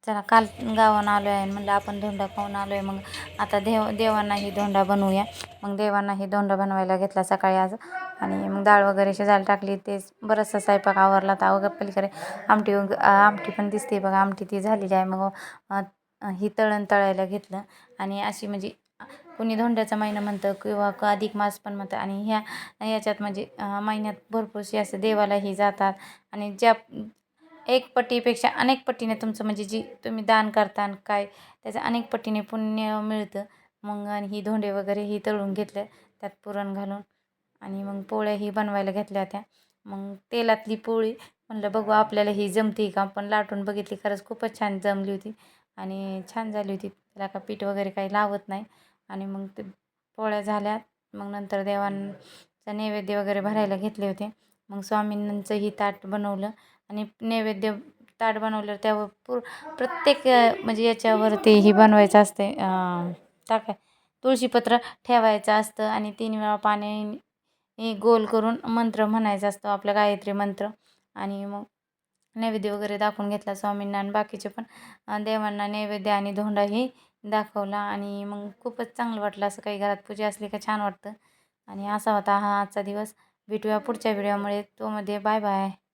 चला काल गावानं आलो आहे म्हणलं आपण धोंडा खाऊन आलो आहे. मग आता देवांनाही धोंडा बनवूया. मग देवांनाही धोंडा बनवायला घेतला सकाळी आज. आणि मग डाळ वगैरे शिजायला टाकली. तेच बराचसा स्वयंपाक आवरला. तर अवघं पलीकडे आमटी पण दिसते बघा. आमटी ती झालेली आहे. मग ही तळायला घेतलं. आणि अशी म्हणजे कोणी धोंड्याचा महिना म्हणतं किंवा अधिक मास पण म्हणतं. आणि याच्यात म्हणजे महिन्यात भरपूरशी असं देवालाही जातात. आणि ज्या एक पटीपेक्षा अनेक पटीने तुमचं म्हणजे जी तुम्ही दान करता काय त्याचं अनेक पटीने पुण्य मिळतं. मग आणि ही धोंडे वगैरे ही तळून घेतलं त्यात पुरण घालून. आणि मग पोळ्याही बनवायला घेतल्या होत्या. मग तेलातली पोळी म्हणलं बघू आपल्याला ही जमते का. पण लाटून बघितली, खरंच खूपच छान जमली होती. आणि छान झाली होती. त्याला का पीठ वगैरे काही लावत नाही. आणि मग ते पोळ्या झाल्या. मग नंतर देवांचा नैवेद्य वगैरे भरायला घेतले होते. मग स्वामींचंही ताट बनवलं. आणि नैवेद्य ताट बनवल्यावर त्यावर प्रत्येक म्हणजे याच्यावरती ही बनवायचं असते. टाकाय तुळशीपत्र ठेवायचं असतं. आणि 3 वेळा पाणी गोल करून मंत्र म्हणायचा असतो आपला गायत्री मंत्र. आणि मग नैवेद्य वगैरे दाखवून घेतला स्वामींना. आणि बाकीचे पण देवांना नैवेद्य आणि धोंडाही दाखवला. आणि मग खूपच चांगलं वाटलं. असं काही घरात पूजा असली का छान वाटतं. आणि असा होता हा आजचा दिवस. भेटूया पुढच्या व्हिडिओमुळे. तोमध्ये बाय बाय.